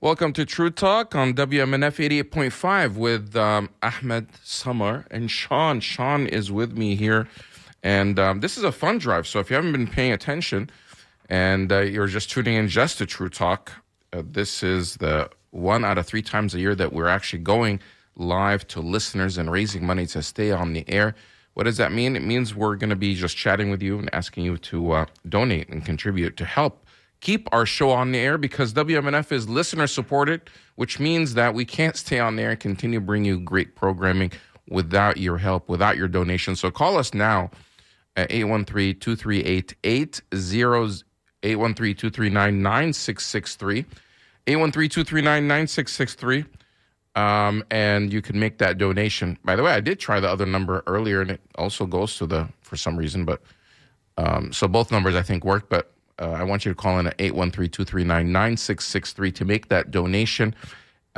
Welcome to True Talk on WMNF 88.5 with Ahmed, Samar, and Sean. Sean is with me here. And this is a fun drive. So if you haven't been paying attention and you're just tuning in just to True Talk, this is the 1 out of 3 times a year that we're actually going live to listeners and raising money to stay on the air. What does that mean? It means we're going to be just chatting with you and asking you to donate and contribute to help keep our show on the air, because WMNF is listener supported, which means that we can't stay on there and continue to bring you great programming without your help, without your donation. So call us now at 813-238-80, 813-239-9663, 813-239-9663, and you can make that donation. By the way, I did try the other number earlier, and it also goes to for some reason, but so both numbers I think work, but I want you to call in at 813-239-9663 to make that donation.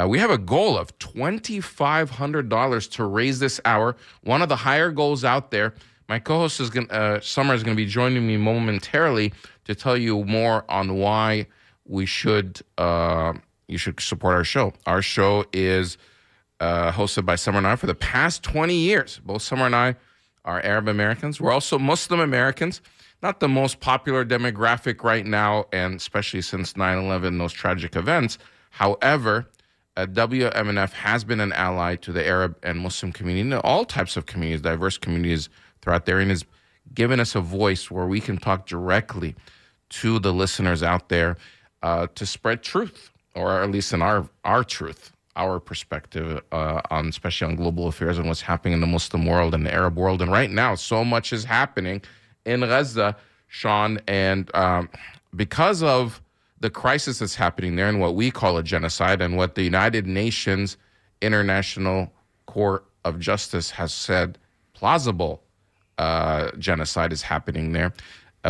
We have a goal of $2,500 to raise this hour, one of the higher goals out there. My co-host Summer is going to be joining me momentarily to tell you more on why you should support our show. Our show is hosted by Summer and I for the past 20 years. Both Summer and I are Arab Americans. We're also Muslim Americans. Not the most popular demographic right now, and especially since 9/11, those tragic events. However, WMNF has been an ally to the Arab and Muslim community, all types of communities, diverse communities throughout there, and has given us a voice where we can talk directly to the listeners out there to spread truth, or at least in our truth, our perspective on, especially on global affairs and what's happening in the Muslim world and the Arab world. And right now, so much is happening in Gaza, Sean, and because of the crisis that's happening there and what we call a genocide, and what the United Nations International Court of Justice has said plausible genocide is happening there.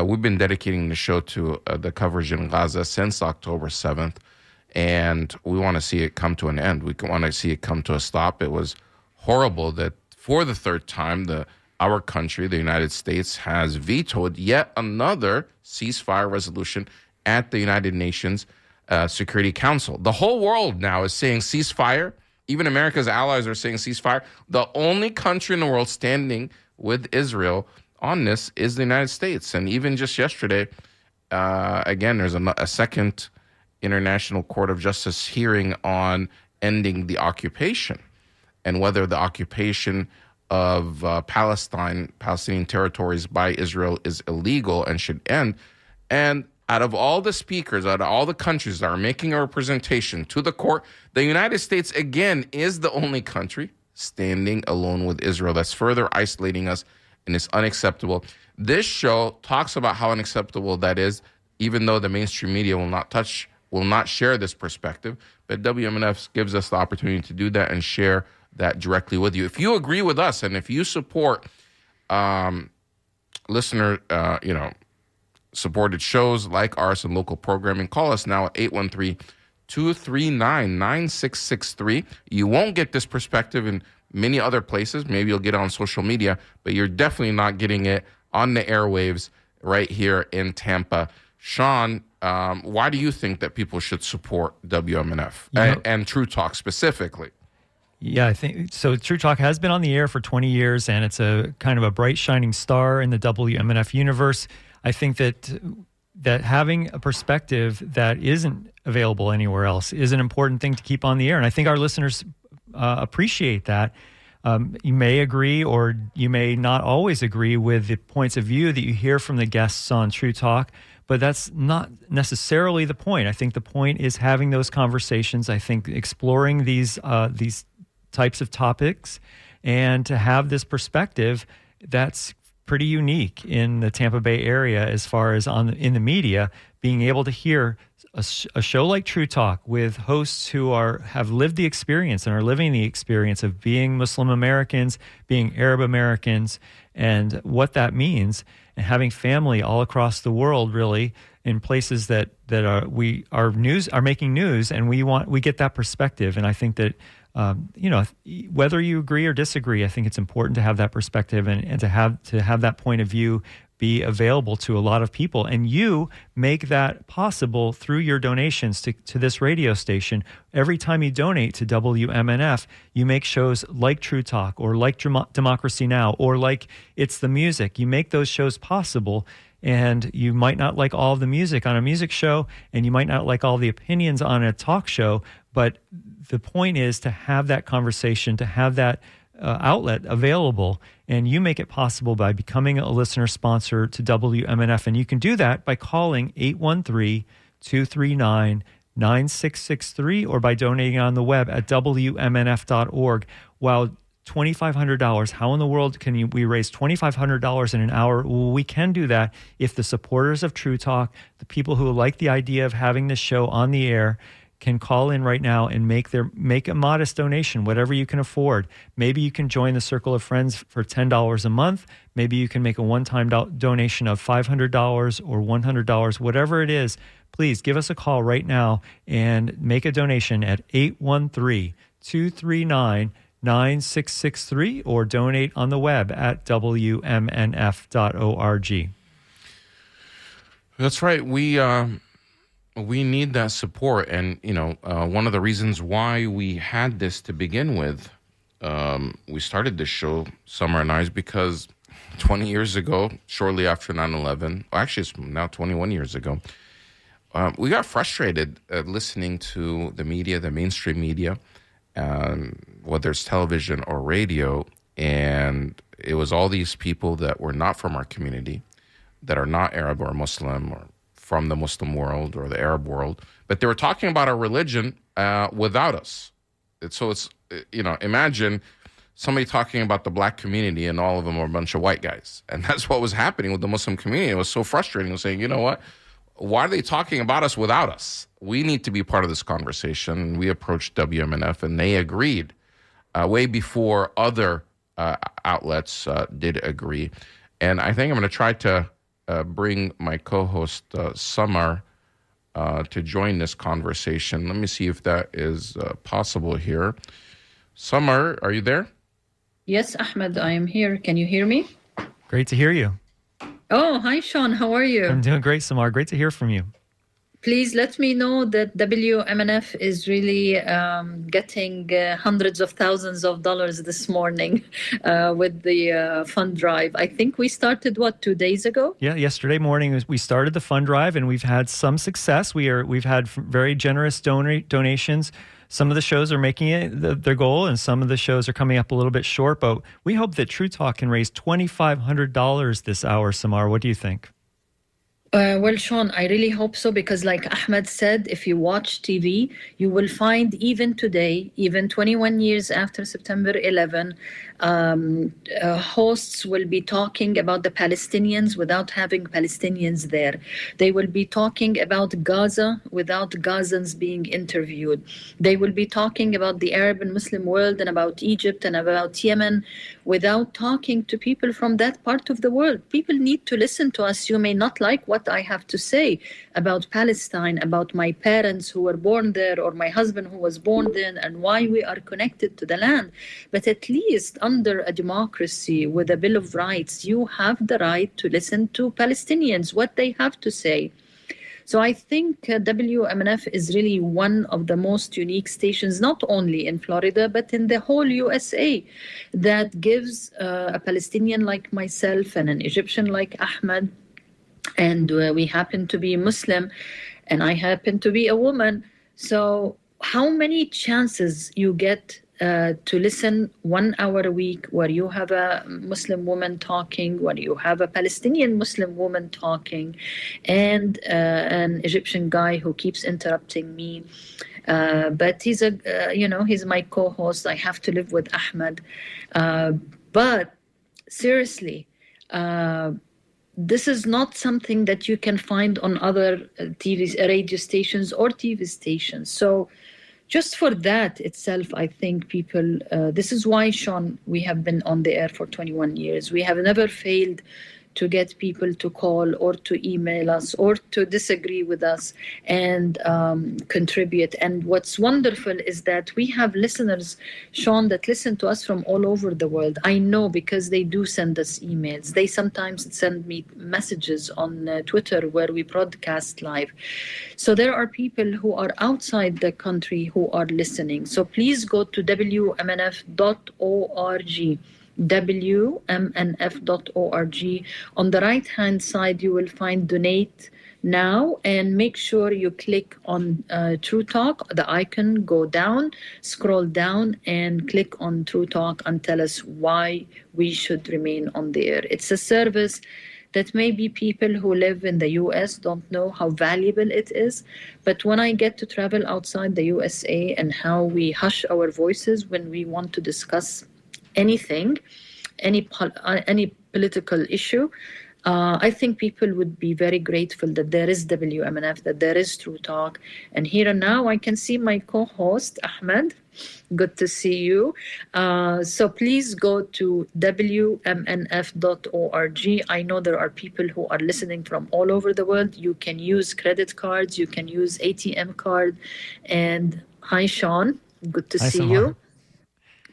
We've been dedicating the show to the coverage in Gaza since October 7th, and we want to see it come to an end. We want to see it come to a stop. It was horrible that for the third time, our country, the United States, has vetoed yet another ceasefire resolution at the United Nations Security Council. The whole world now is saying ceasefire. Even America's allies are saying ceasefire. The only country in the world standing with Israel on this is the United States. And even just yesterday, again, there's a second International Court of Justice hearing on ending the occupation, and whether the occupation of Palestinian territories by Israel is illegal and should end. And out of all the speakers, out of all the countries that are making a representation to the court, the United States, again, is the only country standing alone with Israel. That's further isolating us, and it's unacceptable. This show talks about how unacceptable that is, even though the mainstream media will not share this perspective. But WMNF gives us the opportunity to do that and share that directly with you. If you agree with us, and if you support listener supported shows like ours and local programming, call us now at 813-239-9663. You won't get this perspective in many other places. Maybe you'll get it on social media, but you're definitely not getting it on the airwaves right here in Tampa. Sean, why do you think that people should support WMNF and True Talk specifically? Yeah, I think so. True Talk has been on the air for 20 years, and it's a kind of a bright shining star in the WMNF universe. I think that having a perspective that isn't available anywhere else is an important thing to keep on the air, and I think our listeners appreciate that. You may agree, or you may not always agree with the points of view that you hear from the guests on True Talk, but that's not necessarily the point. I think the point is having those conversations. I think exploring these types of topics, and to have this perspective that's pretty unique in the Tampa Bay area as far as in the media, being able to hear a show like True Talk with hosts who have lived the experience and are living the experience of being Muslim Americans, being Arab Americans, and what that means, and having family all across the world, really, in places that are making news, and we get that perspective. And I think that whether you agree or disagree, I think it's important to have that perspective and to have that point of view be available to a lot of people. And you make that possible through your donations to this radio station. Every time you donate to WMNF, you make shows like True Talk or like Democracy Now! Or like It's the Music. You make those shows possible. And you might not like all of the music on a music show, and you might not like all the opinions on a talk show, but the point is to have that conversation, to have that outlet available, and you make it possible by becoming a listener sponsor to WMNF. And you can do that by calling 813-239-9663 or by donating on the web at WMNF.org. While $2,500. How in the world can we raise $2,500 in an hour? Well, we can do that if the supporters of True Talk, the people who like the idea of having this show on the air, can call in right now and make a modest donation, whatever you can afford. Maybe you can join the Circle of Friends for $10 a month. Maybe you can make a one-time donation of $500 or $100, whatever it is. Please give us a call right now and make a donation at 813-239-9663 or donate on the web at WMNF.org. That's right. We need that support. And, one of the reasons why we had this to begin with, we started this show, Summer and I, is because 20 years ago, shortly after 9/11, actually it's now 21 years ago, we got frustrated listening to the media, the mainstream media, whether it's television or radio, and it was all these people that were not from our community, that are not Arab or Muslim or from the Muslim world or the Arab world, but they were talking about our religion without us. So it's, imagine somebody talking about the black community and all of them are a bunch of white guys. And that's what was happening with the Muslim community. It was so frustrating. It was saying, you know what? Why are they talking about us without us? We need to be part of this conversation. We approached WMNF and they agreed way before other outlets did agree. And I think I'm going to try to bring my co-host Samar to join this conversation. Let me see if that is possible here. Samar, are you there? Yes, Ahmed, I am here. Can you hear me? Great to hear you. Oh, hi, Sean. How are you? I'm doing great, Samar. Great to hear from you. Please let me know that WMNF is really getting hundreds of thousands of dollars this morning with the fund drive. I think we started, 2 days ago? Yeah, yesterday morning we started the fund drive, and we've had some success. We've had very generous donations. Some of the shows are making it their goal, and some of the shows are coming up a little bit short. But we hope that True Talk can raise $2,500 this hour, Samar. What do you think? Well, Sean, I really hope so, because like Ahmed said, if you watch TV, you will find even today, even 21 years after September 11, hosts will be talking about the Palestinians without having Palestinians there. They will be talking about Gaza without Gazans being interviewed. They will be talking about the Arab and Muslim world and about Egypt and about Yemen without talking to people from that part of the world. People need to listen to us. You may not like what I have to say about Palestine, about my parents who were born there or my husband who was born there and why we are connected to the land. But at least under a democracy with a Bill of Rights, you have the right to listen to Palestinians, what they have to say. So I think WMNF is really one of the most unique stations, not only in Florida, but in the whole USA, that gives a Palestinian like myself and an Egyptian like Ahmed, and we happen to be Muslim, and I happen to be a woman. So how many chances you get to listen 1 hour a week where you have a Muslim woman talking, where you have a Palestinian Muslim woman talking, and an Egyptian guy who keeps interrupting me. But he's he's my co-host. I have to live with Ahmed. But seriously, this is not something that you can find on other radio stations or TV stations. So just for that itself, I think people, this is why, Sean, we have been on the air for 21 years. We have never failed to get people to call or to email us or to disagree with us and contribute. And what's wonderful is that we have listeners, Sean, that listen to us from all over the world. I know because they do send us emails. They sometimes send me messages on Twitter where we broadcast live. So there are people who are outside the country who are listening. So please go to WMNF.org. WMNF.org. On the right hand side, you will find donate now, and make sure you click on TrueTalk, the icon, go down, scroll down, and click on TrueTalk and tell us why we should remain on the air. It's a service that maybe people who live in the US don't know how valuable it is. But when I get to travel outside the USA and how we hush our voices when we want to discuss anything, any political issue, I think people would be very grateful that there is WMNF, that there is True Talk. And here and now I can see my co-host, Ahmed. Good to see you. So please go to WMNF.org. I know there are people who are listening from all over the world. You can use credit cards, you can use ATM card. And hi, Sean. Good to see you.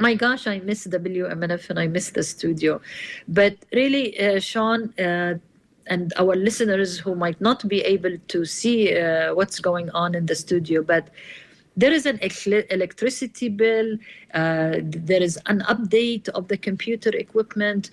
My gosh, I miss WMNF and I miss the studio. But really, Sean, and our listeners who might not be able to see what's going on in the studio, but there is an electricity bill. There is an update of the computer equipment.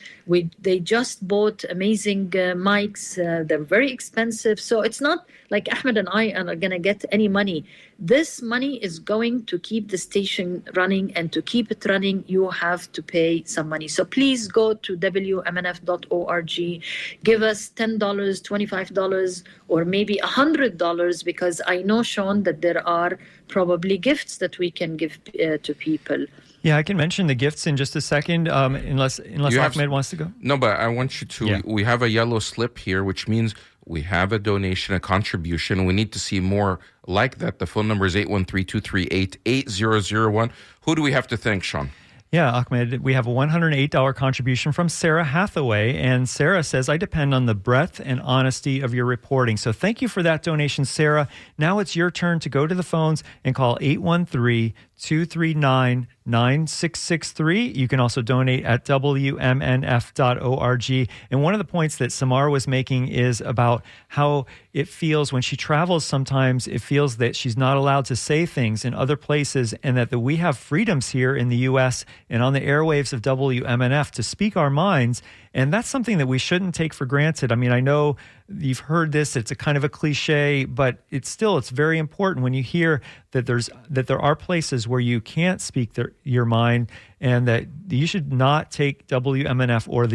They just bought amazing mics. They're very expensive. So it's not like Ahmed and I are going to get any money. This money is going to keep the station running, and to keep it running, you have to pay some money. So please go to WMNF.org. Give us $10, $25, or maybe $100, because I know, Sean, that there are probably gifts that we can give to people. Yeah, I can mention the gifts in just a second, unless Ahmed wants to go. No, but I want you to. Yeah. We have a yellow slip here, which means we have a donation, a contribution. We need to see more like that. The phone number is 813-238-8001. Who do we have to thank, Sean? Yeah, Ahmed, we have a $108 contribution from Sarah Hathaway. And Sarah says, I depend on the breadth and honesty of your reporting. So thank you for that donation, Sarah. Now it's your turn to go to the phones and call 813-239-9663. You can also donate at WMNF.org. And one of the points that Samara was making is about how it feels when she travels. Sometimes it feels that she's not allowed to say things in other places, and that we have freedoms here in the U.S. and on the airwaves of WMNF to speak our minds. And that's something that we shouldn't take for granted. I mean, I know you've heard this, it's a kind of a cliche, but it's very important when you hear that there are places where you can't speak your mind, and that you should not take WMNF or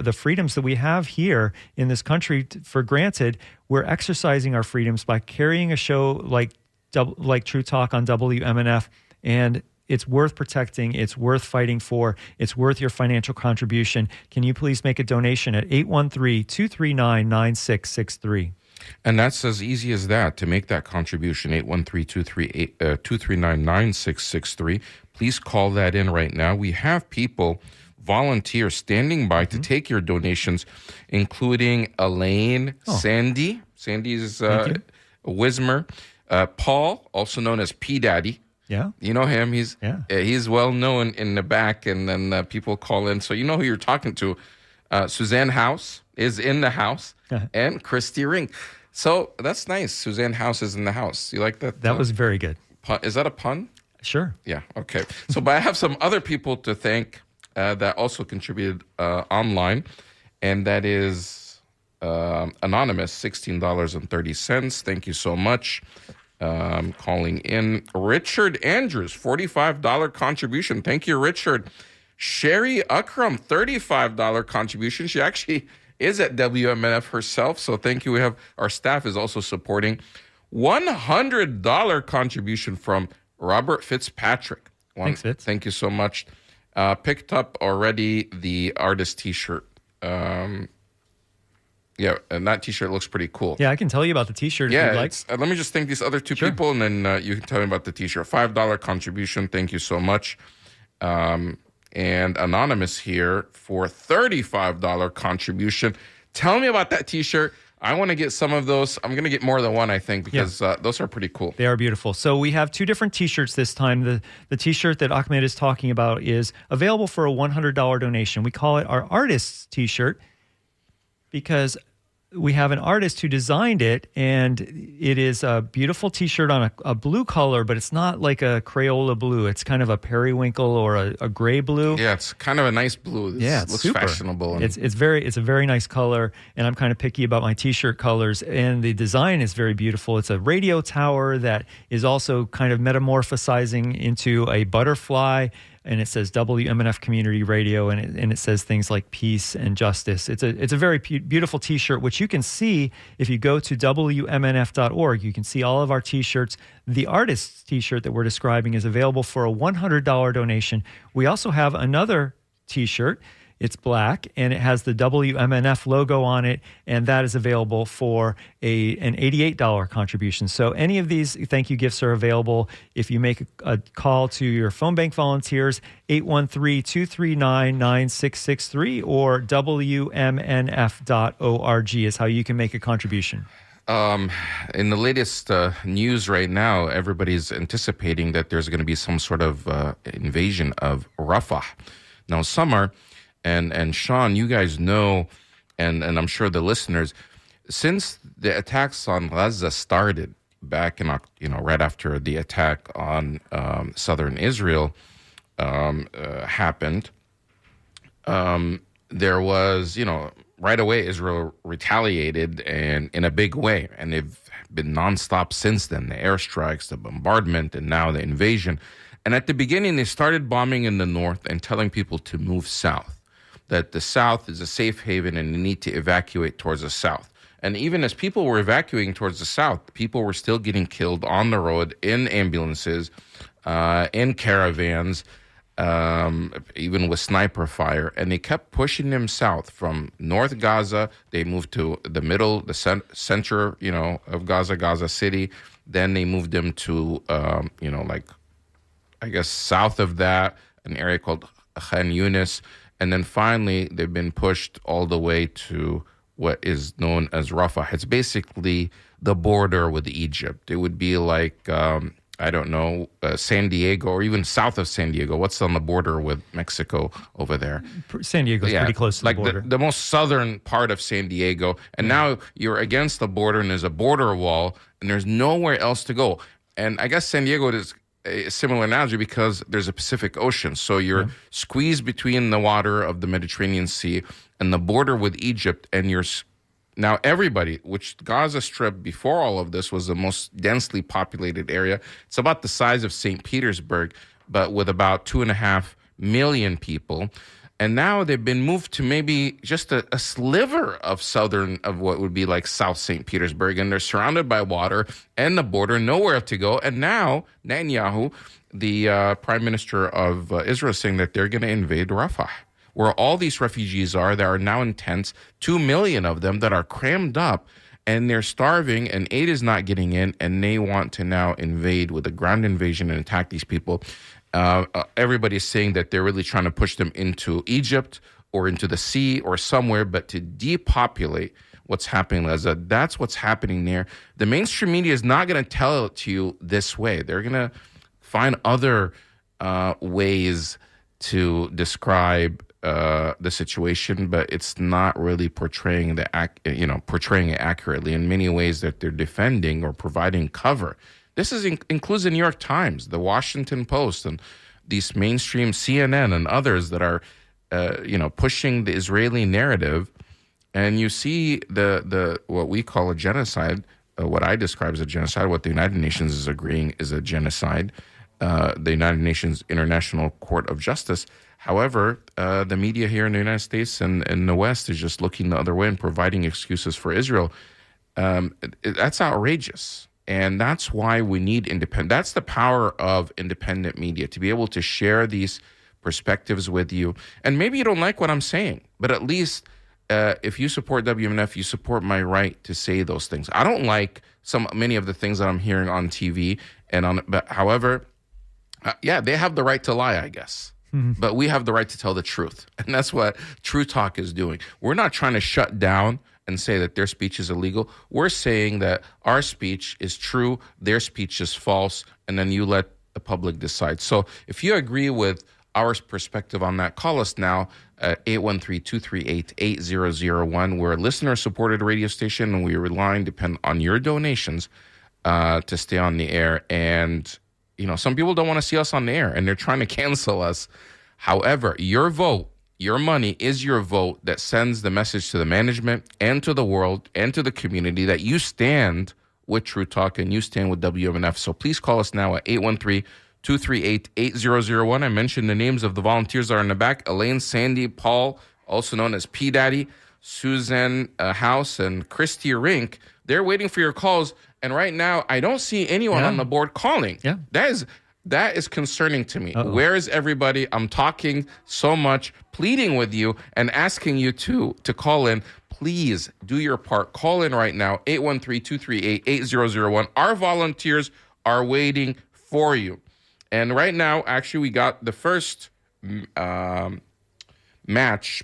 the freedoms that we have here in this country for granted. We're exercising our freedoms by carrying a show like True Talk on WMNF, and it's worth protecting. It's worth fighting for. It's worth your financial contribution. Can you please make a donation at 813-239-9663? And that's as easy as that, to make that contribution, 813-239-9663. Please call that in right now. We have people, volunteers, standing by to take your donations, including Elaine, Sandy. Sandy's Wismer. Paul, also known as P Daddy. Yeah. You know him. He's well known in the back, and then people call in. So you know who you're talking to. Suzanne House is in the house, and Christy Ring. So that's nice. Suzanne House is in the house. You like that? That was very good. Is that a pun? Sure. Yeah. Okay. So, but I have some other people to thank that also contributed online, and that is Anonymous, $16.30. Thank you so much. Calling in Richard Andrews, $45 contribution. Thank you, Richard. Sherry Akram, $35 contribution. She actually is at WMNF herself, so thank you. We have our staff is also supporting. $100 contribution from Robert Fitzpatrick. Thanks, Fitz. Thank you so much. Picked up already the artist T-shirt. Yeah, and that T-shirt looks pretty cool. Yeah, I can tell you about the T-shirt if you'd like. Let me just thank these other two people, and then you can tell me about the T-shirt. $5 contribution. Thank you so much. And Anonymous here for $35 contribution. Tell me about that T-shirt. I want to get some of those. I'm going to get more than one, I think, because those are pretty cool. They are beautiful. So we have two different T-shirts this time. The T-shirt that Ahmed is talking about is available for a $100 donation. We call it our artist's T-shirt because we have an artist who designed it, and it is a beautiful T-shirt on a blue color, but it's not like a Crayola blue. It's kind of a periwinkle or a gray blue. Yeah, it's kind of a nice blue. It looks super fashionable. It's a very nice color, and I'm kind of picky about my T-shirt colors. And the design is very beautiful. It's a radio tower that is also kind of metamorphosizing into a butterfly. And it says WMNF Community Radio, and it says things like peace and justice. It's a very beautiful T-shirt, which you can see if you go to WMNF.org. You can see all of our T-shirts. The artist's T-shirt that we're describing is available for a $100 donation. We also have another T-shirt. It's black, and it has the WMNF logo on it, and that is available for an $88 contribution. So any of these thank you gifts are available if you make a call to your phone bank volunteers, 813-239-9663, or WMNF.org is how you can make a contribution. In the latest news right now, everybody's anticipating that there's going to be some sort of invasion of Rafah. Now, summer... And Sean, you guys know, and I'm sure the listeners, since the attacks on Gaza started back in, right after the attack on southern Israel happened, there was, right away Israel retaliated and in a big way, and they've been nonstop since then. The airstrikes, the bombardment, and now the invasion. And at the beginning, they started bombing in the north and telling people to move south, that the south is a safe haven and you need to evacuate towards the south. And even as people were evacuating towards the south, people were still getting killed on the road, in ambulances, in caravans, even with sniper fire. And they kept pushing them south from North Gaza. They moved to the middle, the center, of Gaza City. Then they moved them to, south of that, an area called Khan Yunis. And then finally, they've been pushed all the way to what is known as Rafah. It's basically the border with Egypt. It would be like, San Diego, or even south of San Diego. What's on the border with Mexico over there? San Diego's pretty close to the border. The most southern part of San Diego. And now you're against the border, and there's a border wall, and there's nowhere else to go. And I guess San Diego is a similar analogy because there's a Pacific Ocean. So you're squeezed between the water of the Mediterranean Sea and the border with Egypt. And now everybody, which Gaza Strip before all of this was the most densely populated area. It's about the size of St. Petersburg, but with about 2.5 million people. And now they've been moved to maybe just a sliver of what would be like South St. Petersburg. And they're surrounded by water and the border, nowhere to go. And now Netanyahu, the prime minister of Israel, is saying that they're going to invade Rafah, where all these refugees are. There are now in tents, 2 million of them that are crammed up, and they're starving, and aid is not getting in, and they want to now invade with a ground invasion and attack these people. Everybody's saying that they're really trying to push them into Egypt or into the sea or somewhere, but to depopulate what's happening, Leza. That's what's happening there. The mainstream media is not going to tell it to you this way. They're going to find other ways to describe the situation, but it's not really portraying it accurately. In many ways, that they're defending or providing cover. This includes the New York Times, the Washington Post, and these mainstream CNN and others that are, pushing the Israeli narrative. And you see the what we call a genocide, what I describe as a genocide, what the United Nations is agreeing is a genocide, the United Nations International Court of Justice. However, the media here in the United States and in the West is just looking the other way and providing excuses for Israel. That's outrageous. And that's why we need that's the power of independent media, to be able to share these perspectives with you. And maybe you don't like what I'm saying, but at least if you support WMNF, you support my right to say those things. I don't like many of the things that I'm hearing on TV but however, they have the right to lie, I guess. but we have the right to tell the truth. And that's what True Talk is doing. We're not trying to shut down and say that their speech is illegal. We're saying that our speech is true, their speech is false, and then you let the public decide. So if you agree with our perspective on that, call us now at 813-238-8001. We're a listener-supported radio station, and we depend on your donations to stay on the air. And, some people don't want to see us on the air, and they're trying to cancel us. However, your vote, your money is your vote that sends the message to the management and to the world and to the community that you stand with True Talk and you stand with WMNF. So please call us now at 813-238-8001. I mentioned the names of the volunteers that are in the back: Elaine, Sandy, Paul, also known as P Daddy, Susan House, and Christy Rink. They're waiting for your calls. And right now, I don't see anyone on the board calling. Yeah. That is concerning to me. Uh-oh. Where is everybody? I'm talking so much, pleading with you and asking you to call in. Please do your part. Call in right now, 813-238-8001. Our volunteers are waiting for you. And right now, actually, we got the first match,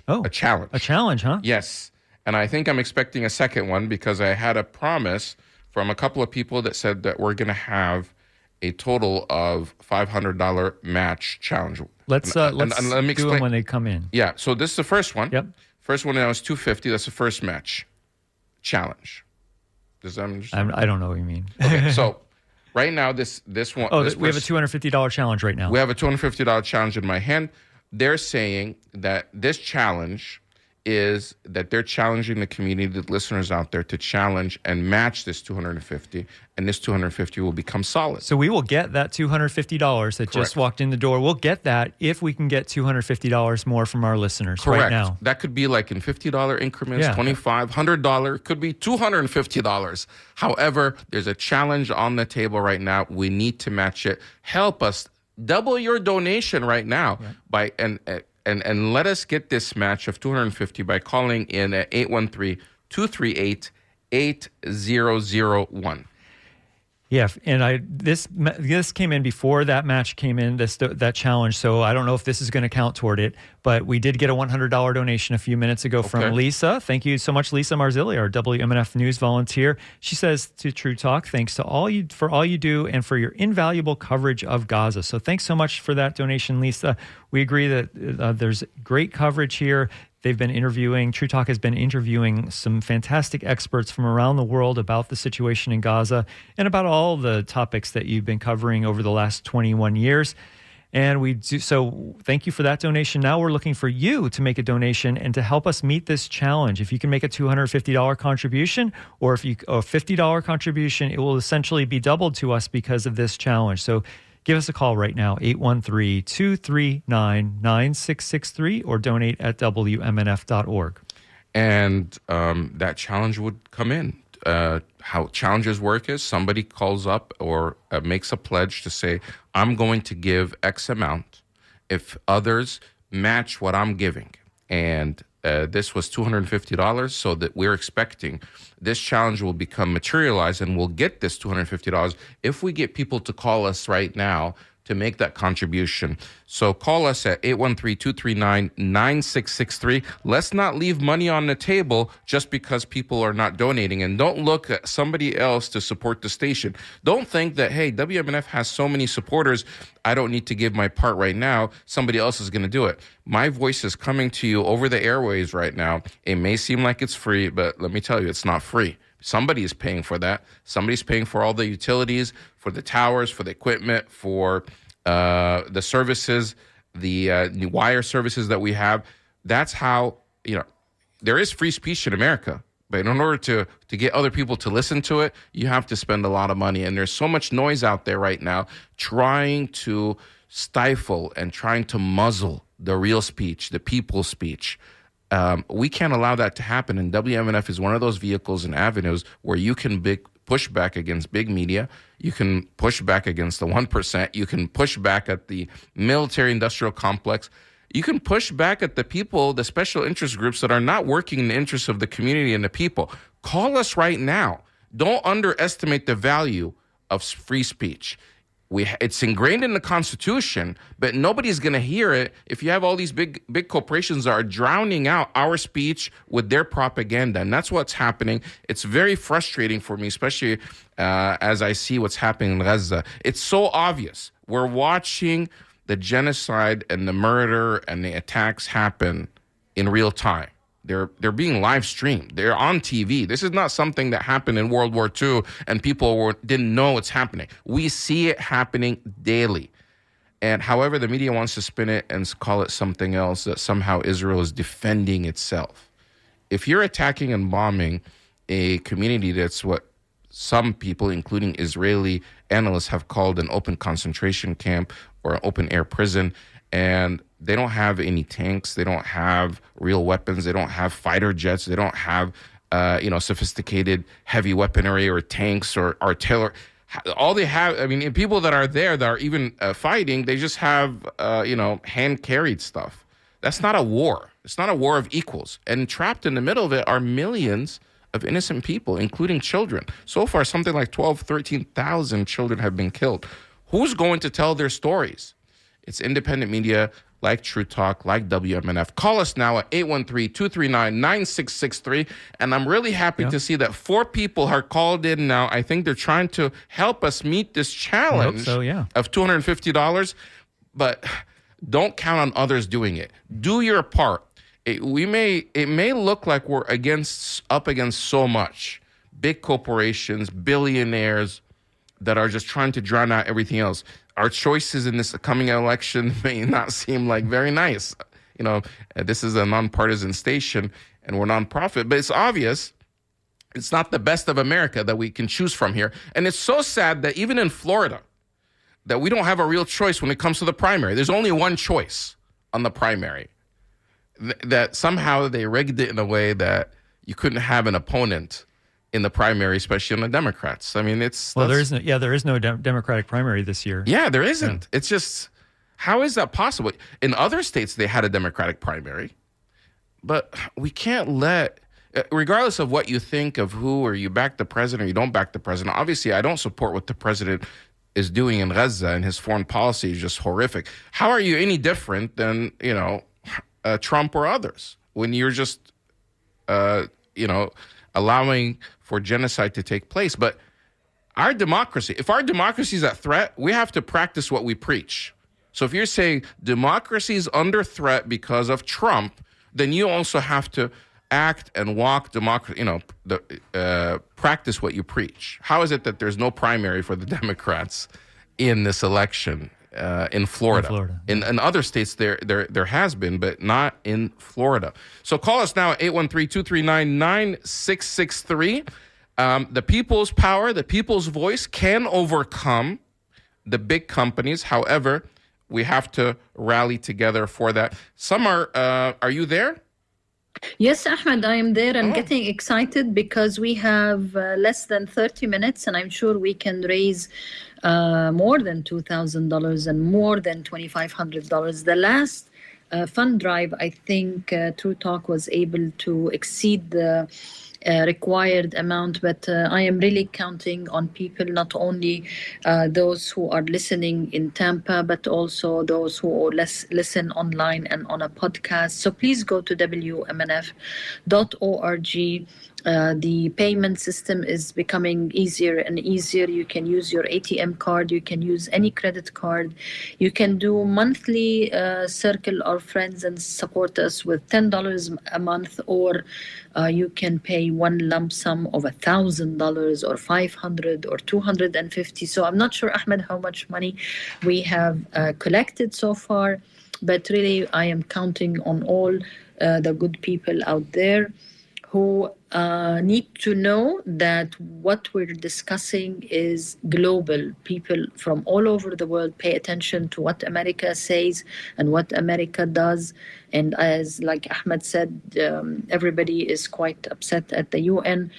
a challenge. A challenge, huh? Yes. And I think I'm expecting a second one because I had a promise from a couple of people that said that we're going to have a total of $500 match challenge. Let's let me do explain. them when they come in. Yeah, so this is the first one. Yep. First one now is $250. That's the first match challenge. Does that understand? I don't know what you mean. Okay, so right now this one. We have a $250 challenge right now. We have a $250 challenge in my hand. They're saying that this challenge is that they're challenging the community, the listeners out there, to challenge and match this $250, and this $250 will become solid. So we will get that $250 that just walked in the door. We'll get that if we can get $250 more from our listeners right now. That could be like in $50 increments, $25, $100. It could be $250. However, there's a challenge on the table right now. We need to match it. Help us. Double your donation right now and let us get this match of $250 by calling in at 813-238-8001. Yeah, and this came in before that match came in, that challenge. So I don't know if this is going to count toward it, but we did get a $100 donation a few minutes ago from Lisa. Thank you so much, Lisa Marzilli, our WMNF News volunteer. She says to True Talk, thanks to for all you do and for your invaluable coverage of Gaza. So thanks so much for that donation, Lisa. We agree that there's great coverage here. True Talk has been interviewing some fantastic experts from around the world about the situation in Gaza and about all the topics that you've been covering over the last 21 years. And so thank you for that donation. Now we're looking for you to make a donation and to help us meet this challenge. If you can make a $250 contribution or a $50 contribution, it will essentially be doubled to us because of this challenge. So give us a call right now, 813-239-9663, or donate at WMNF.org. And that challenge would come in. How challenges work is somebody calls up or makes a pledge to say, I'm going to give X amount if others match what I'm giving. And this was $250, so that we're expecting this challenge will become materialized and we'll get this $250 if we get people to call us right now to make that contribution. So call us at 813-239-9663. Let's not leave money on the table just because people are not donating. And don't look at somebody else to support the station. Don't think that, hey, WMNF has so many supporters, I don't need to give my part right now. Somebody else is going to do it. My voice is coming to you over the airwaves right now. It may seem like it's free, but let me tell you, it's not free. Somebody is paying for that. Somebody's paying for all the utilities, for the towers, for the equipment, for the services, the wire services that we have. That's how, there is free speech in America. But in order to get other people to listen to it, you have to spend a lot of money. And there's so much noise out there right now trying to stifle and trying to muzzle the real speech, the people's speech. We can't allow that to happen, and WMNF is one of those vehicles and avenues where you can push back against big media, you can push back against the 1%, you can push back at the military-industrial complex, you can push back at the people, the special interest groups that are not working in the interests of the community and the people. Call us right now. Don't underestimate the value of free speech. It's ingrained in the Constitution, but nobody's going to hear it if you have all these big corporations that are drowning out our speech with their propaganda. And that's what's happening. It's very frustrating for me, especially as I see what's happening in Gaza. It's so obvious. We're watching the genocide and the murder and the attacks happen in real time. They're being live streamed. They're on TV. This is not something that happened in World War II and people didn't know it's happening. We see it happening daily. And however the media wants to spin it and call it something else, that somehow Israel is defending itself. If you're attacking and bombing a community that's what some people, including Israeli analysts, have called an open concentration camp or an open air prison, and they don't have any tanks, they don't have real weapons, they don't have fighter jets, they don't have sophisticated heavy weaponry or tanks or artillery. All they have, people that are there that are even fighting, they just have hand carried stuff. That's not a war. It's not a war of equals. And trapped in the middle of it are millions of innocent people, including children. So far, something like 13,000 children have been killed. Who's going to tell their stories? It's independent media like TrueTalk, like WMNF. Call us now at 813-239-9663. And I'm really happy to see that 4 people are called in now. I think they're trying to help us meet this challenge of $250. But don't count on others doing it. Do your part. It may look like we're up against so much. Big corporations, billionaires that are just trying to drown out everything else. Our choices in this coming election may not seem like very nice. This is a nonpartisan station and we're nonprofit, but it's obvious it's not the best of America that we can choose from here. And it's so sad that even in Florida, that we don't have a real choice when it comes to the primary. There's only one choice on the primary. That somehow they rigged it in a way that you couldn't have an opponent in the primary, especially on the Democrats. There is no Democratic primary this year. Yeah, there isn't. Yeah. It's just, how is that possible? In other states, they had a Democratic primary, but we can't let, regardless of what you think of who, or you back the president or you don't back the president. Obviously, I don't support what the president is doing in Gaza, and his foreign policy is just horrific. How are you any different than, Trump or others when you're just, allowing for genocide to take place? But our democracy, if our democracy is at threat, we have to practice what we preach. So if you're saying democracy is under threat because of Trump, then you also have to act and walk democracy, practice what you preach. How is it that there's no primary for the Democrats in this election in Florida? In other states, there has been, but not in Florida. So call us now at 813-239-9663. The people's power, the people's voice can overcome the big companies. However, we have to rally together for that. Samar, are you there? Yes, Ahmed, I am there. I'm getting excited because we have less than 30 minutes, and I'm sure we can raise more than $2,000 and more than $2,500. The last fund drive, I think TrueTalk was able to exceed the required amount, but I am really counting on people, not only those who are listening in Tampa, but also those who listen online and on a podcast. So please go to WMNF.org. The payment system is becoming easier and easier. You can use your ATM card. You can use any credit card. You can do monthly circle our friends and support us with $10 a month, or you can pay one lump sum of $1,000 or $500 or $250. So I'm not sure, Ahmed, how much money we have collected so far, but really I am counting on all the good people out there who need to know that what we're discussing is global. People from all over the world pay attention to what America says and what America does. And as like Ahmed said, everybody is quite upset at the UN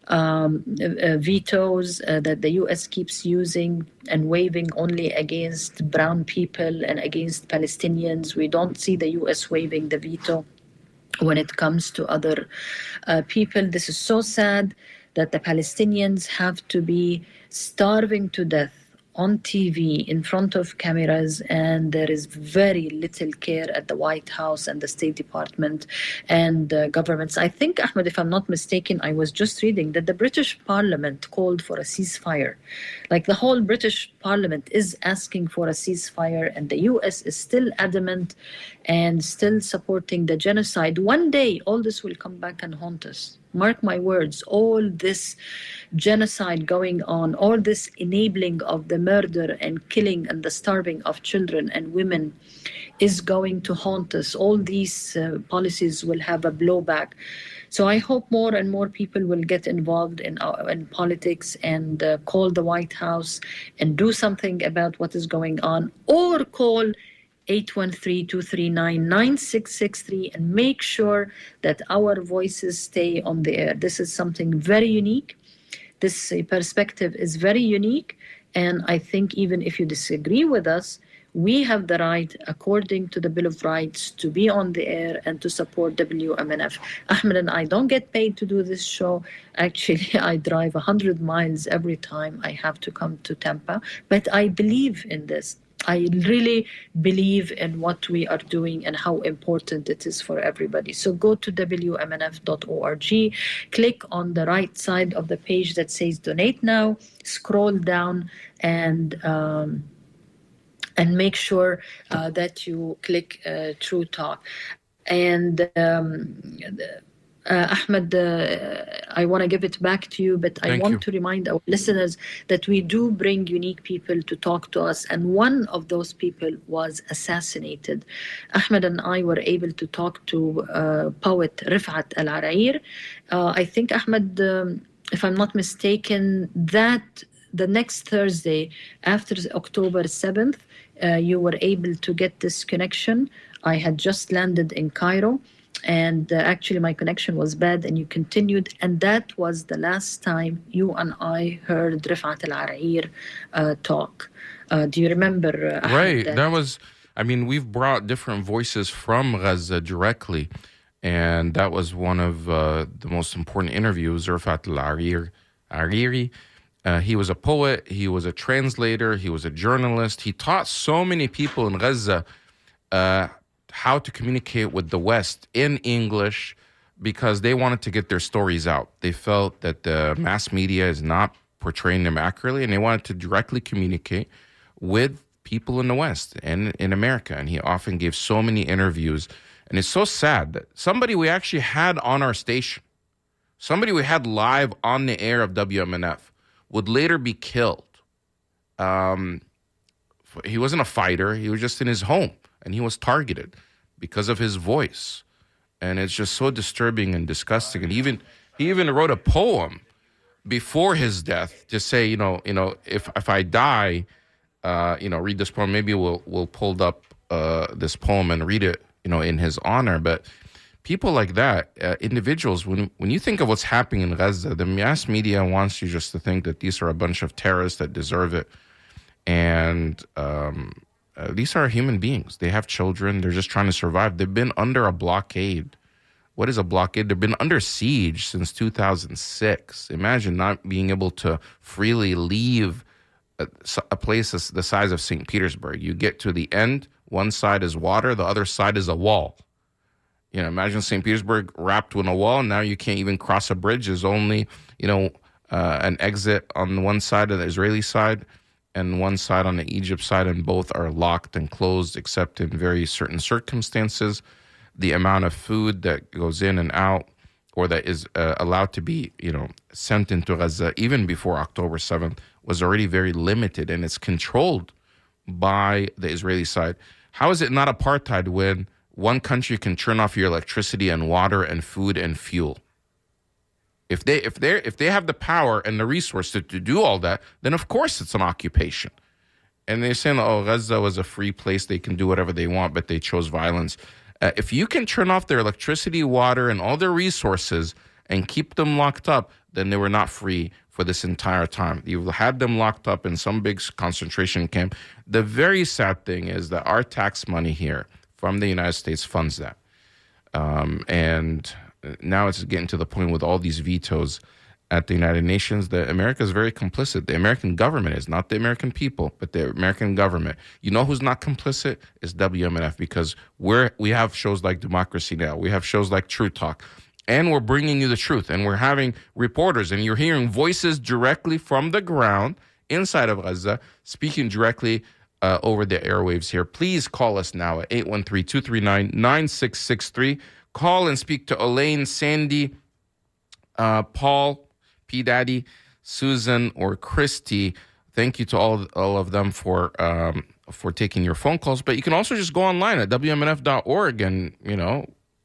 vetoes that the US keeps using and waving only against brown people and against Palestinians. We don't see the US waving the veto when it comes to other people. This is so sad that the Palestinians have to be starving to death on TV in front of cameras, and there is very little care at the White House and the State Department and governments. I think, Ahmed, if I'm not mistaken, I was just reading that the British Parliament called for a ceasefire. Like the whole British Parliament is asking for a ceasefire, and the US is still adamant and still supporting the genocide. One day, all this will come back and haunt us. Mark my words, all this genocide going on, all this enabling of the murder and killing and the starving of children and women is going to haunt us. All these policies will have a blowback. So I hope more and more people will get involved in politics and call the White House and do something about what is going on, or call 813-239-9663 and make sure that our voices stay on the air. This is something very unique. This perspective is very unique. And I think even if you disagree with us, we have the right, according to the Bill of Rights, to be on the air and to support WMNF. Ahmed and I don't get paid to do this show. Actually, I drive 100 miles every time I have to come to Tampa. But I believe in this. I really believe in what we are doing and how important it is for everybody. So go to WMNF.org, click on the right side of the page that says Donate Now, scroll down, and make sure that you click TrueTalk. And Ahmed, I want to give it back to you, but I want to remind our listeners that we do bring unique people to talk to us, and one of those people was assassinated. Ahmed and I were able to talk to poet Rifat Al-Arair. I think, Ahmed, if I'm not mistaken, that the next Thursday after October 7th, you were able to get this connection. I had just landed in Cairo. And actually, my connection was bad, and you continued. And that was the last time you and I heard Rifat Al-Arair talk. Do you remember? Right. That was, I mean, we've brought different voices from Gaza directly. And that was one of the most important interviews, Rifat Al-Arairi. He was a poet. He was a translator. He was a journalist. He taught so many people in Gaza how to communicate with the West in English, because they wanted to get their stories out. They felt that the mass media is not portraying them accurately, and they wanted to directly communicate with people in the West and in America. And he often gave so many interviews. And it's so sad that somebody we actually had on our station, somebody we had live on the air of WMNF, would later be killed. He wasn't a fighter. He was just in his home, and he was targeted because of his voice. And it's just so disturbing and disgusting. And he even wrote a poem before his death to say, if I die, read this poem. Maybe we'll pull up this poem and read it, in his honor. But people like that, individuals, when you think of what's happening in Gaza, the mass media wants you just to think that these are a bunch of terrorists that deserve it. And these are human beings. They have children. They're just trying to survive. They've been under a blockade. What is a blockade? They've been under siege since 2006. Imagine not being able to freely leave a place the size of St. Petersburg. You get to the end, one side is water, the other side is a wall. Imagine St. Petersburg wrapped in a wall. Now you can't even cross a bridge. There's only, an exit on one side of the Israeli side and one side on the Egypt side, and both are locked and closed except in very certain circumstances. The amount of food that goes in and out, or that is allowed to be, sent into Gaza even before October 7th, was already very limited, and it's controlled by the Israeli side. How is it not apartheid when one country can turn off your electricity and water and food and fuel? If they have the power and the resource to do all that, then of course it's an occupation. And they're saying, Gaza was a free place, they can do whatever they want, but they chose violence. If you can turn off their electricity, water, and all their resources and keep them locked up, then they were not free for this entire time. You've had them locked up in some big concentration camp. The very sad thing is that our tax money here from the United States funds that. And now it's getting to the point with all these vetoes. at the United Nations that America is very complicit. The American government is, not the American people, but the American government. You know who's not complicit? Is WMNF, because we have shows like Democracy Now! We have shows like TrueTalk. And we're bringing you the truth. And we're having reporters. And you're hearing voices directly from the ground inside of Gaza, speaking directly over the airwaves here. Please call us now at 813-239-9663. Call and speak to Elaine, Sandy, Paul, P. Daddy, Susan, or Christy. Thank you to all of them for taking your phone calls. But you can also just go online at WMNF.org and,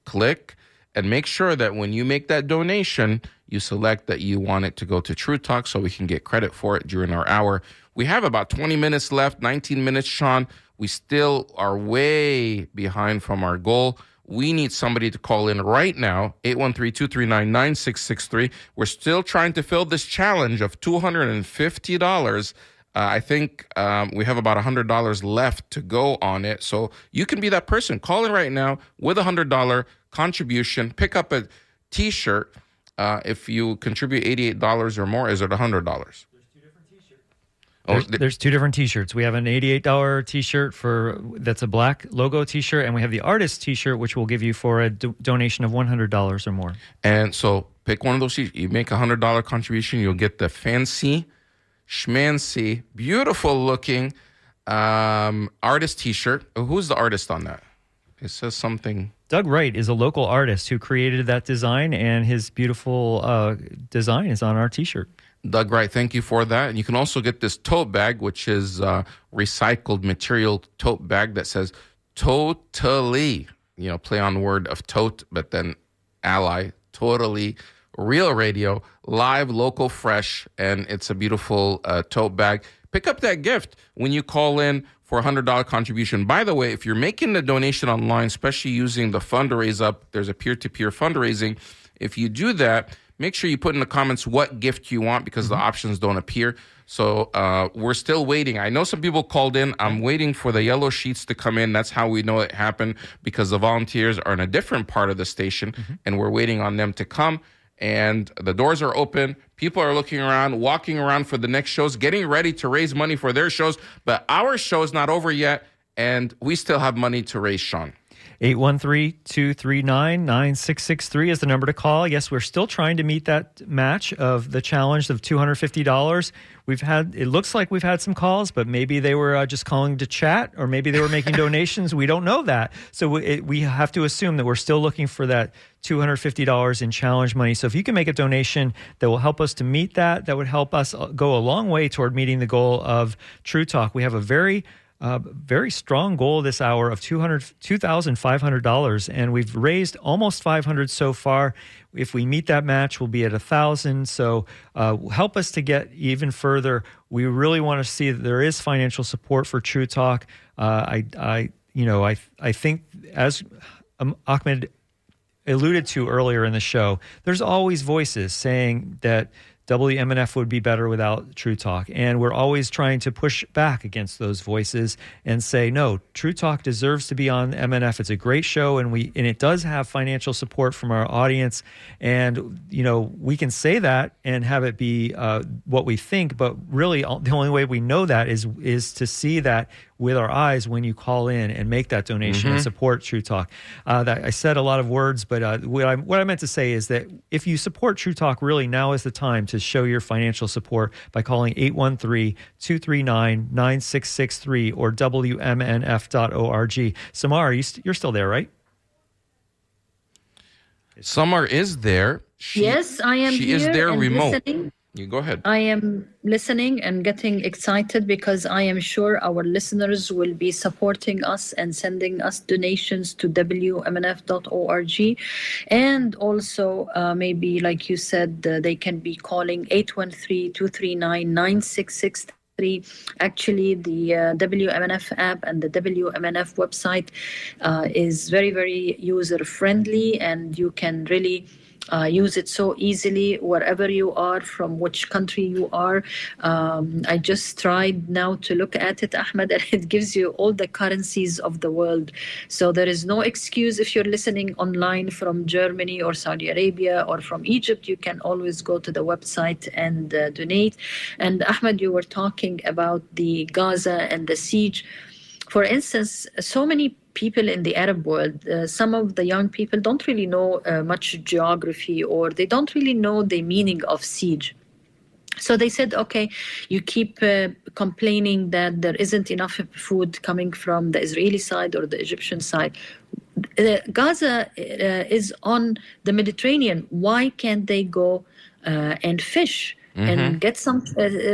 click and make sure that when you make that donation, you select that you want it to go to TrueTalk so we can get credit for it during our hour. We have about 20 minutes left, 19 minutes, Sean. We still are way behind from our goal. We need somebody to call in right now, 813-239-9663. We're still trying to fill this challenge of $250. I think we have about $100 left to go on it. So you can be that person. Call in right now with a $100 contribution. Pick up a T-shirt. If you contribute $88 or more, is it $100? There's two different T-shirts. We have an $88 T-shirt that's a black logo T-shirt, and we have the artist T-shirt, which we'll give you for a donation of $100 or more. And so pick one of those T-shirts. You make a $100 contribution, you'll get the fancy, schmancy, beautiful-looking artist T-shirt. Who's the artist on that? It says something. Doug Wright is a local artist who created that design, and his beautiful design is on our T-shirt. Doug Wright, thank you for that. And you can also get this tote bag, which is recycled material tote bag that says totally, play on the word of tote, but then ally, totally, real radio, live, local, fresh, and it's a beautiful tote bag. Pick up that gift when you call in for a $100 contribution. By the way, if you're making the donation online, especially using the Fundraise up, there's a peer-to-peer fundraising. If you do that, make sure you put in the comments what gift you want, because the options don't appear. So we're still waiting. I know some people called in. I'm waiting for the yellow sheets to come in. That's how we know it happened, because the volunteers are in a different part of the station, and we're waiting on them to come. And the doors are open. People are looking around, walking around for the next shows, getting ready to raise money for their shows. But our show is not over yet, and we still have money to raise, Sean. 813-239-9663 is the number to call. Yes, we're still trying to meet that match of the challenge of $250. It looks like we've had some calls, but maybe they were just calling to chat, or maybe they were making donations. We don't know that. So we have to assume that we're still looking for that $250 in challenge money. So if you can make a donation that will help us to meet that would help us go a long way toward meeting the goal of True Talk. We have a very strong goal this hour of $2,500, and we've raised almost $500 so far. If we meet that match, we'll be at $1,000. So help us to get even further. We really want to see that there is financial support for True Talk. I think, as Ahmed alluded to earlier in the show, there's always voices saying that WMNF would be better without True Talk. And we're always trying to push back against those voices and say, no, True Talk deserves to be on MNF. It's a great show, and it does have financial support from our audience. And, we can say that and have it be what we think, but really the only way we know that is to see that with our eyes when you call in and make that donation and support True Talk. I said a lot of words, but what I meant to say is that if you support True Talk, really now is the time to show your financial support by calling 813-239-9663 or WMNF.org. Samar, you're still there, right? Samar is there. Yes, I am. She here is there and remote. Listening. You go ahead. I am listening and getting excited because I am sure our listeners will be supporting us and sending us donations to WMNF.org. And also, maybe, like you said, they can be calling 813-239-9663. Actually, the WMNF app and the WMNF website is very, very user-friendly, and you can really use it so easily wherever you are, from which country you are. I just tried now to look at it, Ahmed, and it gives you all the currencies of the world. So there is no excuse if you're listening online from Germany or Saudi Arabia or from Egypt. You can always go to the website and donate. And Ahmed, you were talking about the Gaza and the siege. For instance, so many people in the Arab world, some of the young people don't really know much geography, or they don't really know the meaning of siege. So they said, okay, you keep complaining that there isn't enough food coming from the Israeli side or the Egyptian side. Gaza is on the Mediterranean. Why can't they go and fish and get some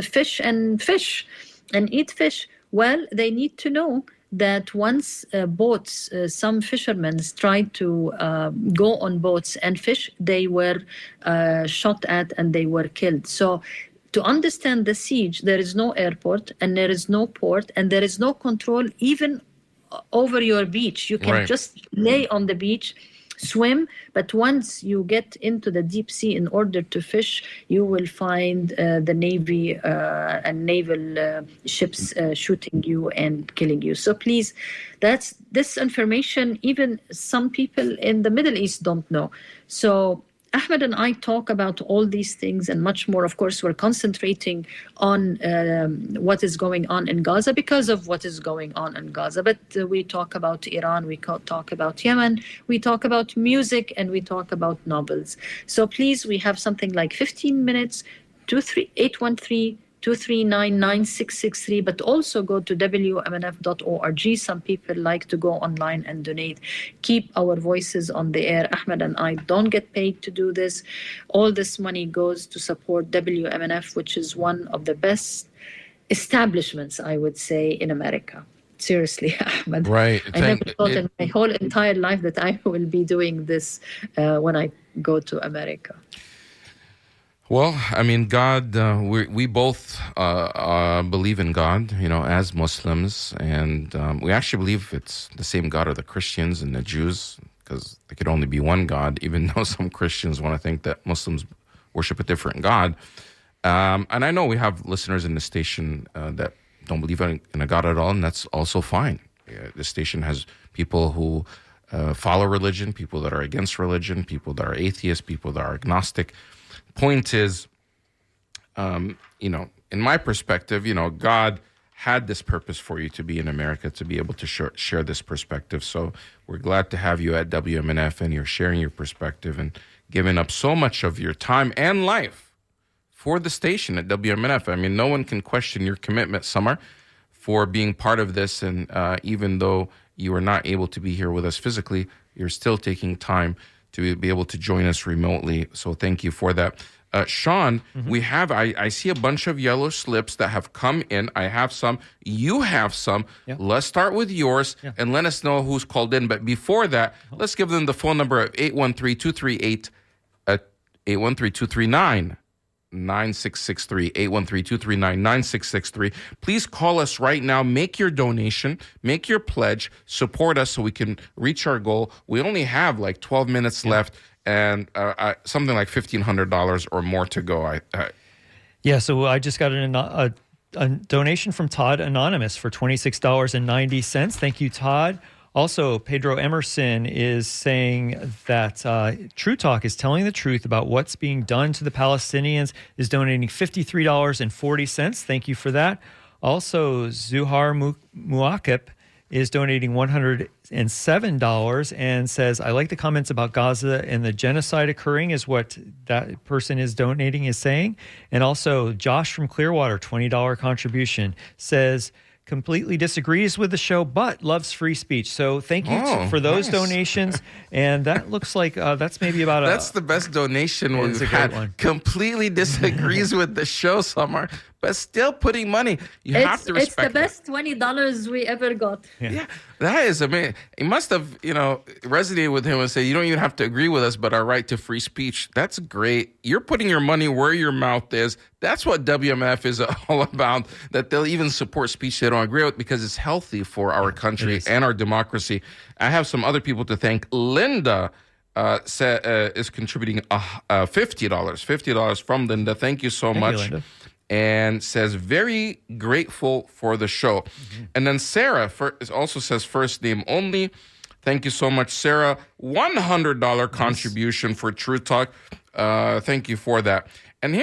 fish and eat fish? Well, they need to know that once boats, some fishermen tried to go on boats and fish, they were shot at and they were killed. So to understand the siege, there is no airport and there is no port and there is no control even over your beach. You can just lay on the beach, swim, but once you get into the deep sea in order to fish, you will find the navy and naval ships shooting you and killing you. So please, that's this information even some people in the Middle East don't know. So Ahmed and I talk about all these things and much more. Of course, we're concentrating on what is going on in Gaza because of what is going on in Gaza. But we talk about Iran, we talk about Yemen, we talk about music, and we talk about novels. So please, we have something like 15 minutes, 813-239-9663, but also go to wmnf.org. Some people like to go online and donate. Keep our voices on the air. Ahmed and I don't get paid to do this. All this money goes to support WMNF, which is one of the best establishments, I would say, in America. Seriously, Ahmed. Right. I never thought in my whole entire life that I will be doing this when I go to America. Well, I mean, God, we both believe in God, as Muslims. And we actually believe it's the same God of the Christians and the Jews, because there could only be one God, even though some Christians want to think that Muslims worship a different God. And I know we have listeners in the station that don't believe in a God at all, and that's also fine. The station has people who follow religion, people that are against religion, people that are atheists, people that are agnostic. Point is, in my perspective, God had this purpose for you to be in America, to be able to share this perspective. So we're glad to have you at WMNF, and you're sharing your perspective and giving up so much of your time and life for the station at WMNF. I mean, no one can question your commitment, Summer, for being part of this. And even though you are not able to be here with us physically, you're still taking time to be able to join us remotely. So thank you for that. Sean, we have, I see a bunch of yellow slips that have come in. I have some. You have some. Yeah. Let's start with yours and let us know who's called in. But before that, let's give them the phone number of 813-238-813-239. 9663 813-239-9663. Please call us right now. Make your donation, make your pledge, support us so we can reach our goal. We only have like 12 minutes left and something like $1,500 or more to go. So I just got a donation from Todd Anonymous for $26.90. Thank you, Todd. Also, Pedro Emerson is saying that TrueTalk is telling the truth about what's being done to the Palestinians, is donating $53.40. Thank you for that. Also, Zuhar Muakip is donating $107 and says, I like the comments about Gaza and the genocide occurring is what that person is donating is saying. And also, Josh from Clearwater, $20 contribution, says, completely disagrees with the show, but loves free speech. So thank you for those donations. And that looks like that's maybe about that's the best donation we've had. One. Completely disagrees with the show, Summer, but still putting money. You have to respect It's the best $20 we ever got. Yeah, that is amazing. It must have, resonated with him and say, you don't even have to agree with us, but our right to free speech. That's great. You're putting your money where your mouth is. That's what WMF is all about, that they'll even support speech they don't agree with because it's healthy for our country and our democracy. I have some other people to thank. Linda is contributing $50 from Linda. Thank you so Thank you, much. Linda. And says, very grateful for the show. And then Sarah also says, first name only. Thank you so much, Sarah. $100 contribution for True Talk. Thank you for that. And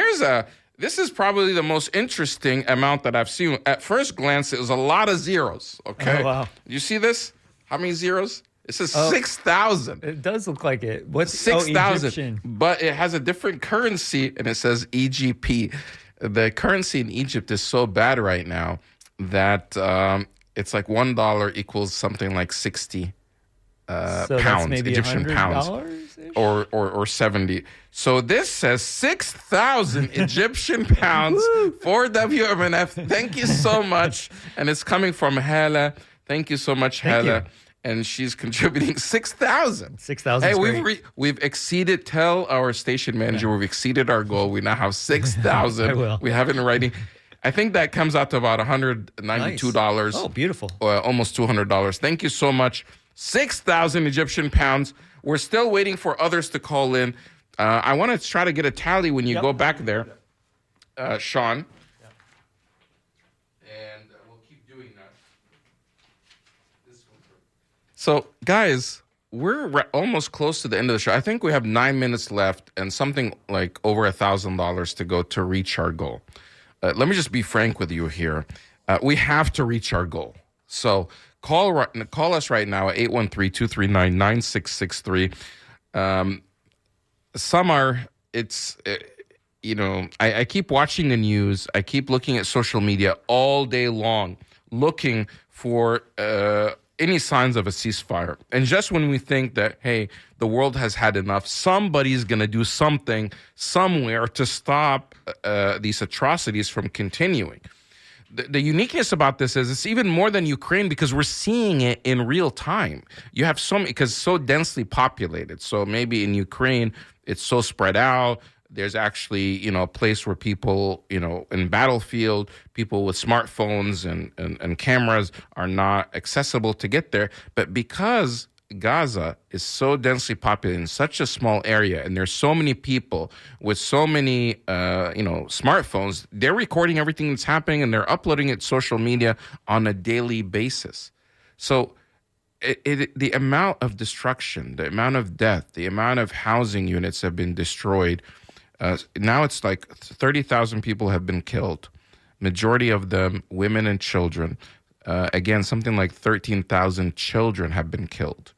this is probably the most interesting amount that I've seen. At first glance, it was a lot of zeros. Okay. Oh, wow. You see this? How many zeros? It says 6,000. It does look like it. What's 6,000? Egyptian. But it has a different currency, and it says EGP. The currency in Egypt is so bad right now that it's like $1 equals something like 60 So pounds, that's maybe Egyptian pounds, or 70. So this says 6,000 Egyptian pounds for WMNF. Thank you so much, and it's coming from Hala. Thank you so much, Hala. And she's contributing 6,000. 6,000. Hey, we've exceeded. Tell our station manager we've exceeded our goal. We now have 6,000. I will. We have it in writing. I think that comes out to about $192. Nice. Oh, beautiful. Almost $200. Thank you so much. 6,000 Egyptian pounds. We're still waiting for others to call in. I want to try to get a tally when you go back there, Sean. And we'll keep doing that. So, guys, we're almost close to the end of the show. I think we have 9 minutes left and something like over $1,000 to go to reach our goal. Let me just be frank with you here. We have to reach our goal. So call us right now at 813-239-9663. I keep watching the news. I keep looking at social media all day long, looking for any signs of a ceasefire. And just when we think that, hey, the world has had enough, somebody's going to do something somewhere to stop these atrocities from continuing. The uniqueness about this is it's even more than Ukraine because we're seeing it in real time. You have because it's so densely populated. So maybe in Ukraine, it's so spread out. There's actually, a place where people, in battlefield, people with smartphones and cameras are not accessible to get there. But because Gaza is so densely populated in such a small area, and there's so many people with so many, smartphones, they're recording everything that's happening and they're uploading it to social media on a daily basis. So the amount of destruction, the amount of death, the amount of housing units have been destroyed. Now it's like 30,000 people have been killed, majority of them women and children. Again, something like 13,000 children have been killed.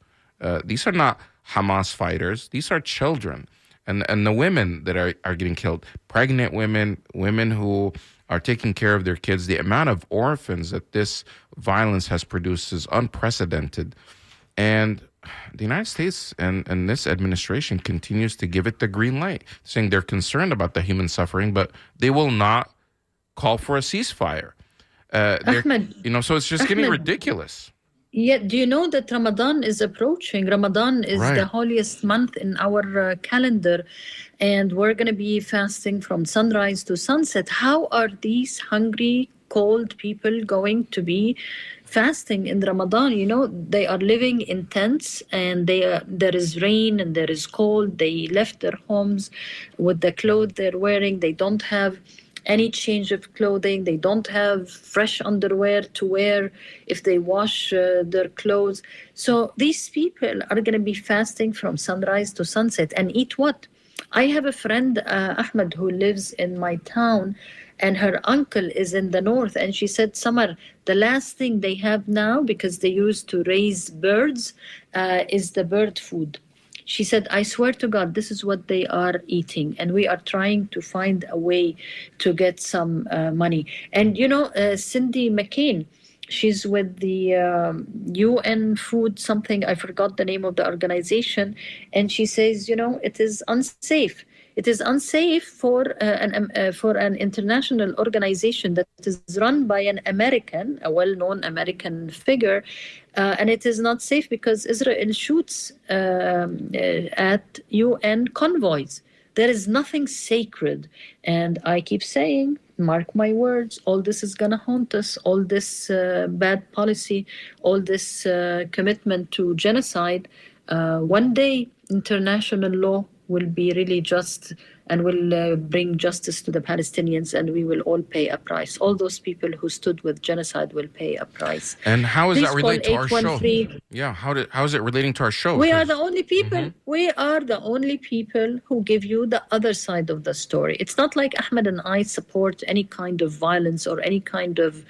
These are not Hamas fighters. These are children. And the women that are getting killed, pregnant women who are taking care of their kids. The amount of orphans that this violence has produced is unprecedented. And the United States and this administration continues to give it the green light, saying they're concerned about the human suffering, but they will not call for a ceasefire. Ahmed, so it's just getting ridiculous. Yeah, do you know that Ramadan is approaching? Ramadan is the holiest month in our calendar, and we're going to be fasting from sunrise to sunset. How are these hungry, cold people going to be fasting in Ramadan? They are living in tents, and there is rain and there is cold. They left their homes with the clothes they're wearing. They don't have any change of clothing. They don't have fresh underwear to wear if they wash their clothes. So these people are going to be fasting from sunrise to sunset and eat what? I have a friend, Ahmed, who lives in my town, and her uncle is in the north. And she said, Samar, the last thing they have now, because they used to raise birds, is the bird food. She said, I swear to God, this is what they are eating. And we are trying to find a way to get some money. And, Cindy McCain, she's with the UN Food something. I forgot the name of the organization. And she says, it is unsafe. It is unsafe for an international organization that is run by an American, a well-known American figure, and it is not safe because Israel shoots at UN convoys. There is nothing sacred, and I keep saying, mark my words, all this is going to haunt us. All this bad policy, all this commitment to genocide. One day international law will be really just and will bring justice to the Palestinians, and we will all pay a price. All those people who stood with genocide will pay a price. And how is Please that call related to our show? 813. Yeah, how is it relating to our show? We are the only people. We are the only people who give you the other side of the story. It's not like Ahmed and I support any kind of violence or any kind of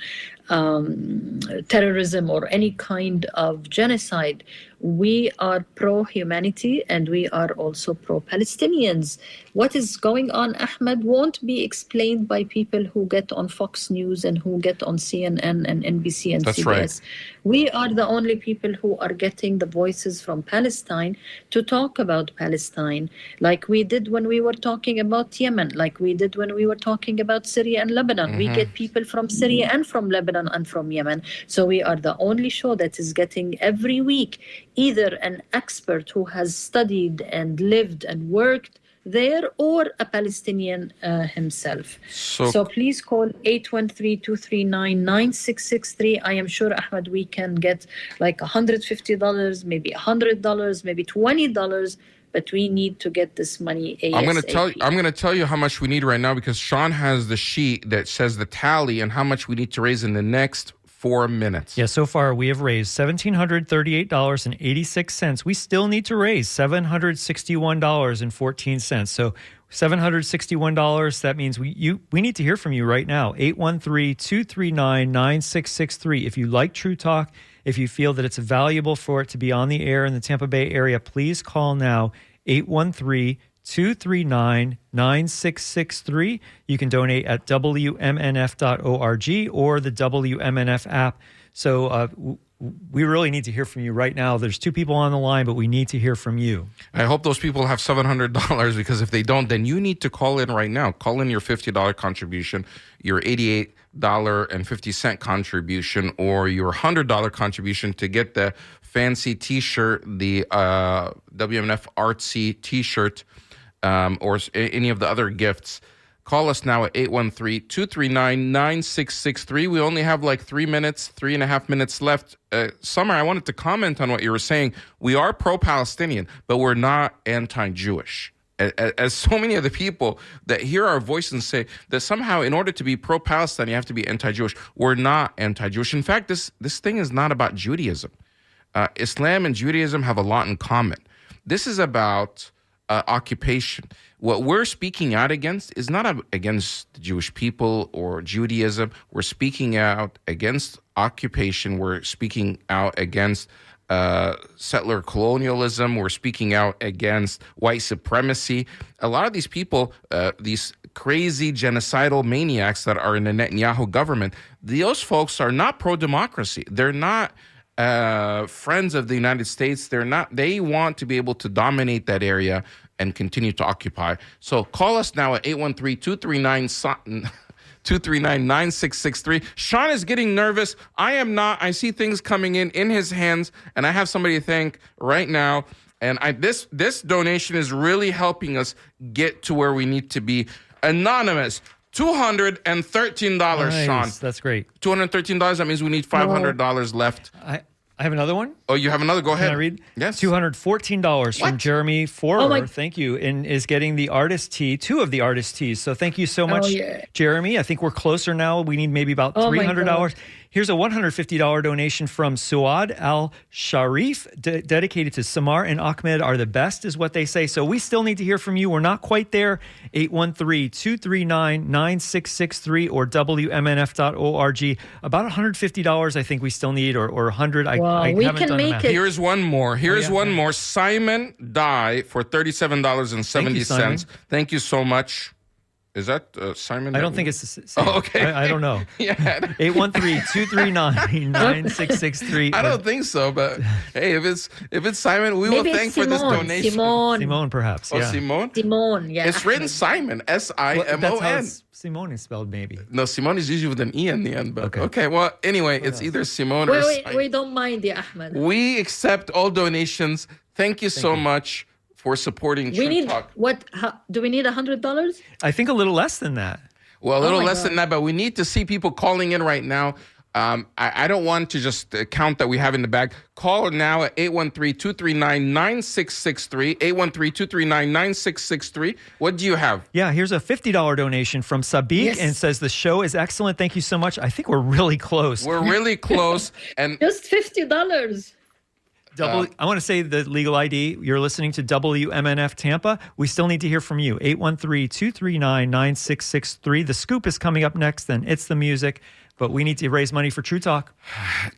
terrorism or any kind of genocide. We are pro-humanity and we are also pro-Palestinians. What is going on, Ahmed, won't be explained by people who get on Fox News and who get on CNN and NBC and That's CBS. right. We are the only people who are getting the voices from Palestine to talk about Palestine, like we did when we were talking about Yemen, like we did when we were talking about Syria and Lebanon. We get people from Syria and from Lebanon and from Yemen. So we are the only show that is getting every week either an expert who has studied and lived and worked there or a Palestinian himself. So please call 813-239-9663. I am sure, Ahmed, we can get like $150, maybe $100, maybe $20, but we need to get this money ASAP. I'm going to tell you how much we need right now, because Sean has the sheet that says the tally and how much we need to raise in the next 4 minutes. Yeah, so far we have raised $1,738.86. We still need to raise $761.14. So $761, that means we need to hear from you right now. 813-239-9663. If you like True Talk, if you feel that it's valuable for it to be on the air in the Tampa Bay area, please call now, 813-239-9663. You can donate at WMNF.org or the WMNF app. So we really need to hear from you right now. There's 2 people on the line, but we need to hear from you. I hope those people have $700, because if they don't, then you need to call in right now. Call in your $50 contribution, your $88.50 contribution, or your $100 contribution to get the fancy T-shirt, the WMNF Artsy T-shirt, or any of the other gifts. Call us now at 813-239-9663. We only have like 3.5 minutes left. Summer, I wanted to comment on what you were saying. We are pro-Palestinian, but we're not anti-Jewish. As so many of the people that hear our voice and say that somehow in order to be pro-Palestine, you have to be anti-Jewish. We're not anti-Jewish. In fact, this thing is not about Judaism. Islam and Judaism have a lot in common. This is about occupation. What we're speaking out against is not against the Jewish people or Judaism. We're speaking out against occupation. We're speaking out against settler colonialism. We're speaking out against white supremacy. A lot of these people, these crazy genocidal maniacs that are in the Netanyahu government, those folks are not pro-democracy. They're not friends of the United States. They want to be able to dominate that area and continue to occupy. So call us now at 813-239-9663. Sean is getting nervous. I am not. I see things coming in his hands, and I have somebody to thank right now. And this donation is really helping us get to where we need to be. Anonymous, $213, nice. Sean. That's great. $213, that means we need $500 left. I have another one. Oh, you have another? Go ahead. Can I read? Yes. $214 from Jeremy Forer. Thank you. And is getting the artist tee, 2 of the artist tees. So thank you so much, Jeremy. I think we're closer now. We need maybe about $300. Here's a $150 donation from Suad Al-Sharif, dedicated to Samar and Ahmed are the best, is what they say. So we still need to hear from you. We're not quite there. 813-239-9663 or WMNF.org. About $150 I think we still need, or $100. I we haven't can done the make math. it. Here's one more. One more. Simon Dye for $37.70. Thank you so much. Is that Simon? I don't think it's the same. Oh, okay. I don't know. Yeah. 813-239-9663. I don't think so, but hey, if it's Simon, we will thank for this donation. Simone, perhaps. Yeah. Simone? Simone, yeah. It's written Simon, S-I-M-O-N. That's how Simone is spelled, maybe. No, Simone is usually with an E in the end. But okay. Well, anyway, it's either Simone or Simon. We don't mind, Ahmed. We accept all donations. Thank you so much for supporting True Talk. Do we need $100? I think a little less than that. Well, a little less than that, but we need to see people calling in right now. I don't want to just count that we have in the bag. Call now at 813-239-9663, 813-239-9663. What do you have? Yeah, here's a $50 donation from Sadiq and says the show is excellent. Thank you so much. I think we're really close. We're really close. And Just $50. I want to say the legal ID. You're listening to WMNF Tampa. We still need to hear from you. 813-239-9663. The scoop is coming up next, then It's the Music. But we need to raise money for True Talk.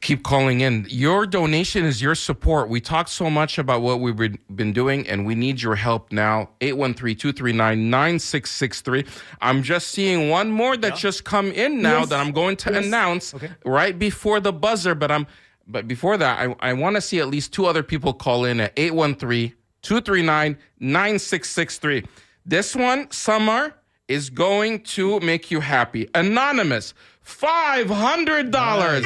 Keep calling in. Your donation is your support. We talk so much about what we've been doing, and we need your help now. 813-239-9663. I'm just seeing one more that just come in now that I'm going to announce right before the buzzer. But before that, I want to see at least two other people call in at 813-239-9663. This one, Samar, is going to make you happy. Anonymous, $500.